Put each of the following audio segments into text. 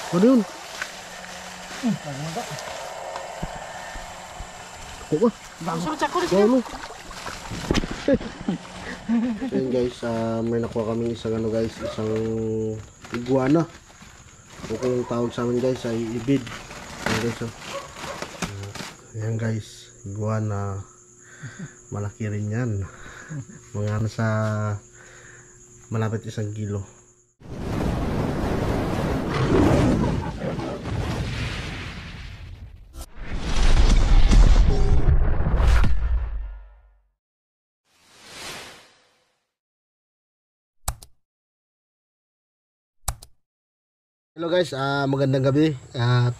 Ano yun? Ako ba? Gano? Ayan guys, may nakuha kami isang ano guys, isang iguana. O kung tawag sa amin guys ay ibid. Ayan guys, ayan guys, iguana. Malaki rin yan. Mga nasa malapit 1 kilo. Hello guys, magandang gabi at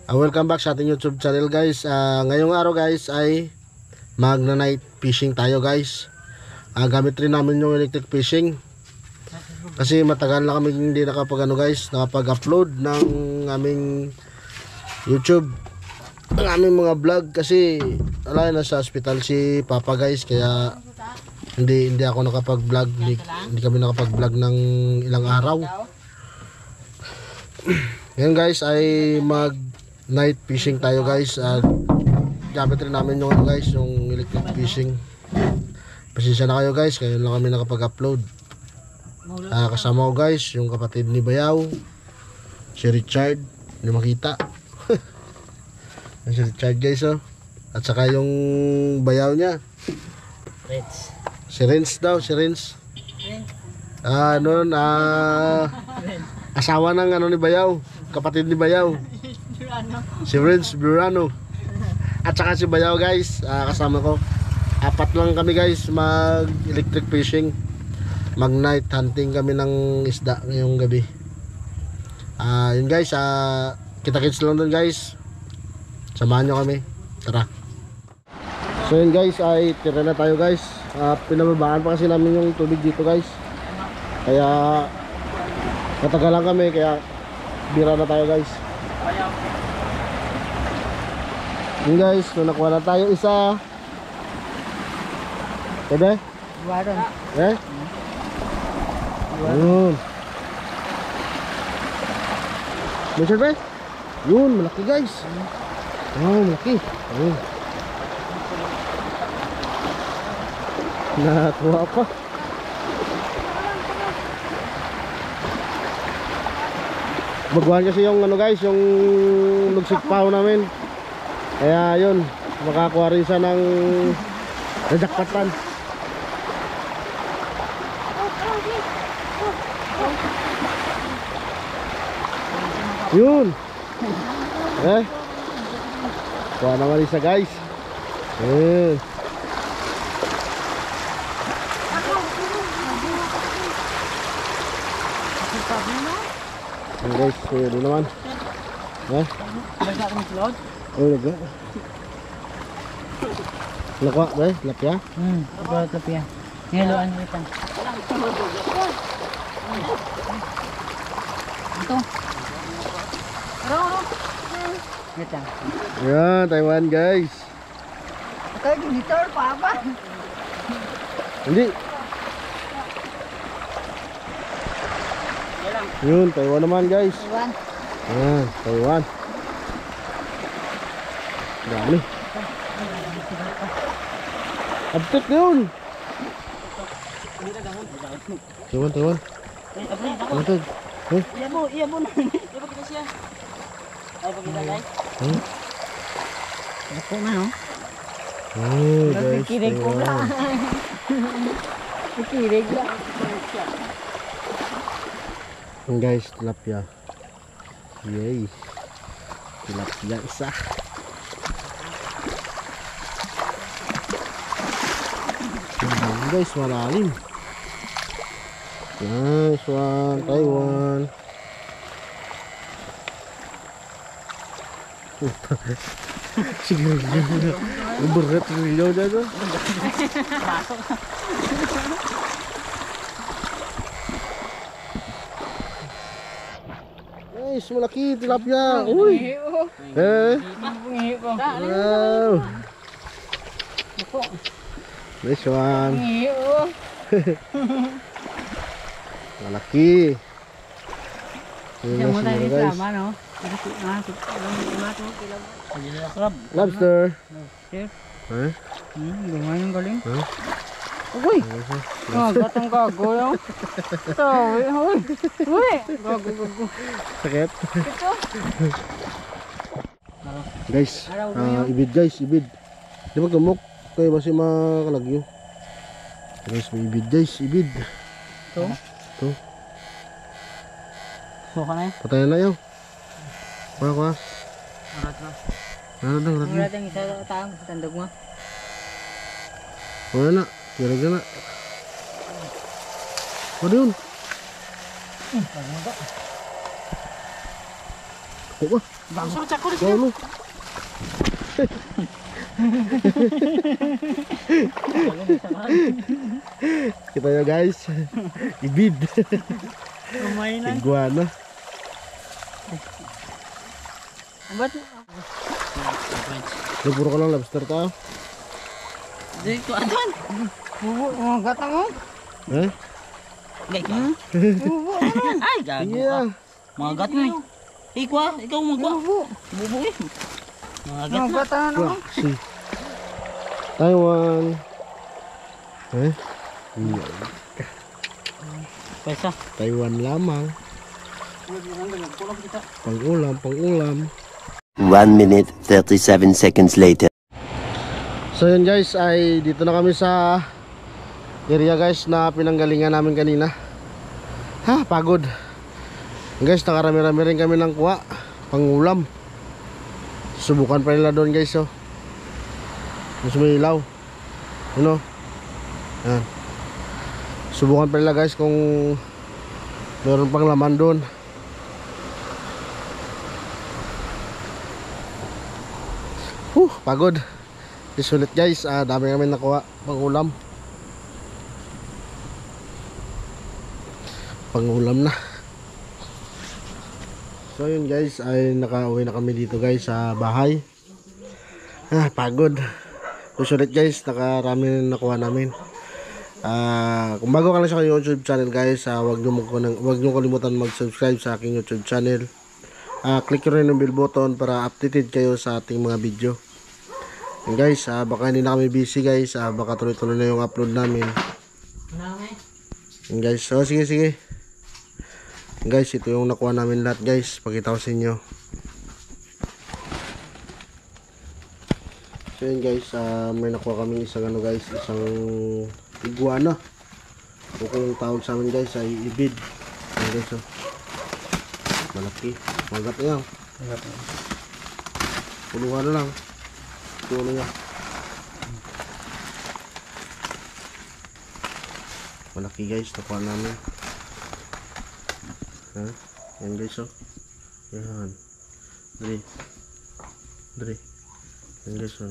welcome back sa ating YouTube channel guys. Ngayong araw guys ay magna-night fishing tayo guys. Gamit rin namin yung electric fishing kasi matagal na kami hindi nakapag-upload ng aming YouTube, ng aming mga vlog kasi wala na sa hospital si Papa guys, kaya hindi ako nakapag-vlog, hindi kami nakapag-vlog ng ilang araw. Ngayon guys ay mag night fishing tayo guys at gamit rin namin yung guys, yung electric fishing. Pasensya na kayo guys, ngayon lang kami nakapag-upload. Kasama ko guys yung kapatid ni Bayaw, si Richard, hindi makita. Si Richard guys at saka yung Bayaw niya, si Renz daw, si Renz. Asawa ng ni Bayaw, kapatid ni Bayaw, si Renz Burano. At saka si Bayaw guys, kasama ko. 4 lang kami guys mag electric fishing, mag night hunting kami ng isda ngayong gabi. Yun guys, kita-kits lang dun guys, samahan nyo kami, tara. So yun guys, ay tira na tayo guys. Pinababaan pa kasi namin yung tubig dito guys, kaya matagalan kami, kaya bira na tayo guys. Yun guys, so nakuha na tayo isa. Pwede? Buwaron. Yun. Measure ba? Yun, malaki guys. Malaki. Nakuha pa. Baguhan kasi yung guys, yung nagsigpaw namin. Kaya yun, makakuha rin siya ng najakpatan. Yun. Kuha naman isa guys. Yun. Guys, yun naman. Baga kami slot? Laga. Lakwa ba? Lapya? Ito lapya. Nihaluan mo ito. Ito. Ito. Yan, Taiwan guys. Ito yung gitar pa ba? Hindi. Yun, Taiwan naman guys. Taiwan. Yan, Taiwan. Dami. Abtik na yun. Taiwan. Taiwan. Iya mo na. Iya mo kita siya. Ay, pagkita guys. Ako na guys. Nakikinig ko na. Nakikinig na. Guys, tilapia. Yay. Tilapia isa. Guys, malalim. Nice one, Taiwan. Sige, berat beliau dah tu. Guys, malaki tilapia. Uy. Wow. Nice one. Malaki. Ayan na sila guys. no? Lobster. Sir, Eh? gumay ng galing. Huh? Uy! Gatang gago yun. Tawi, uy! Uy! Gago. Sakit. Ito. Guys, ibid guys, ibid. Di ba gamok? Kaya ba si makalagyo? Guys, may ibid guys, ibid. Ito? Ito. Suka na yun. Patayin na yaw. Kuha. Marat na. Ano na, Marat yung isa taang sa tandog mo. Kuha na. Kira na. Ano yun? Kuha. Bangsa sa ko Kuha mo. Kita nyo guys. Ibid. Kumay lang. Iguana. Ba't? Puro ka lang lobster tao. Di ko adan. Bubo, mga gatang mo. Eh? Gay ka. Bubo, ay, gago ka. Yeah. Mga gat mo eh. Ikaw magwa. Bubo eh. Mga gat na. Mga gatang ano? Si Taiwan. Eh? Pesa. Taiwan lamang. Pang-ulam. 1 minute 37 seconds later. So yun guys, ay dito na kami sa area guys na pinanggalingan namin kanina. Ha, pagod. Guys, nakarami-rami rin kami ng kuha. Pang-ulam. Subukan pa nila doon guys, oh. Mas may ilaw. Ano? Yan. Subukan pa nila guys kung meron pang laman doon. Pagod. Isulit guys, dami kami nakuha pang-ulam. Pang-ulam na. So yun guys, ay nakauwi na kami dito guys sa bahay. Pagod. Isulit guys, nakarami na nakuha namin. Kung bago ka lang sa aking YouTube channel guys, wag nyo kalimutan mag-subscribe sa aking YouTube channel. Click nyo rin yung bell button para updated kayo sa ating mga video. And guys, baka hindi na kami busy guys, baka tuloy-tuloy na yung upload namin. And guys, so sige. And guys, ito yung nakuha namin lahat guys, pakita ko sa inyo. So yun guys, may nakuha kami isang ano guys, isang iguana. O kung tawag sa amin guys ay ibid. Ayan guys, oh. Malaki, magat na yan. Puluhan na lang. Pulo niya. Malaki guys, nakuha namin. Yan guys, oh. Yan. Dali. Yan guys, oh.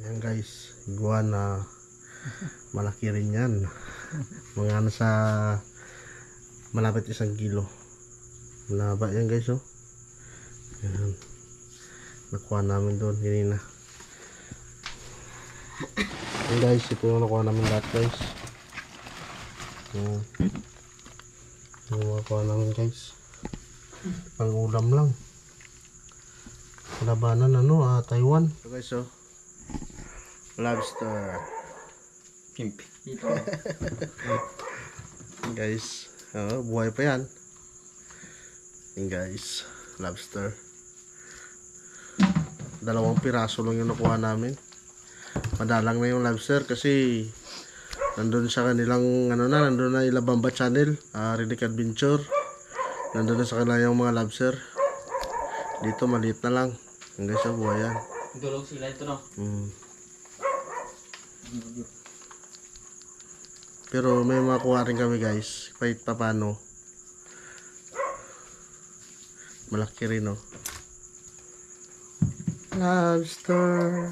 Yan guys, iguana. Malaki rin yan. Mga nasa malapit 1 kilo. Malaba yan guys, oh. Yan. Nakuha namin doon kanina. Yan guys, ito yung nakuha namin lahat guys. Yan. Yung nakuha namin guys. Pang-ulam lang. Labanan Taiwan. So guys, oh. Lobster. Pimp. Dito. Guys, buhay pa yan. Yan guys, lobster. 2 piraso lang yung nakuha namin. Madalang na yung lobster kasi nandun sa kanilang nandun na Ilabamba channel, Riddick Adventure. Nandun na sa kanilang mga lobster. Dito maliit na lang. Yan guys, buhay yan. Dulog sila ito, no? Pero may makuha rin kami guys, kahit papano. Malaki rin, oh. Lobster.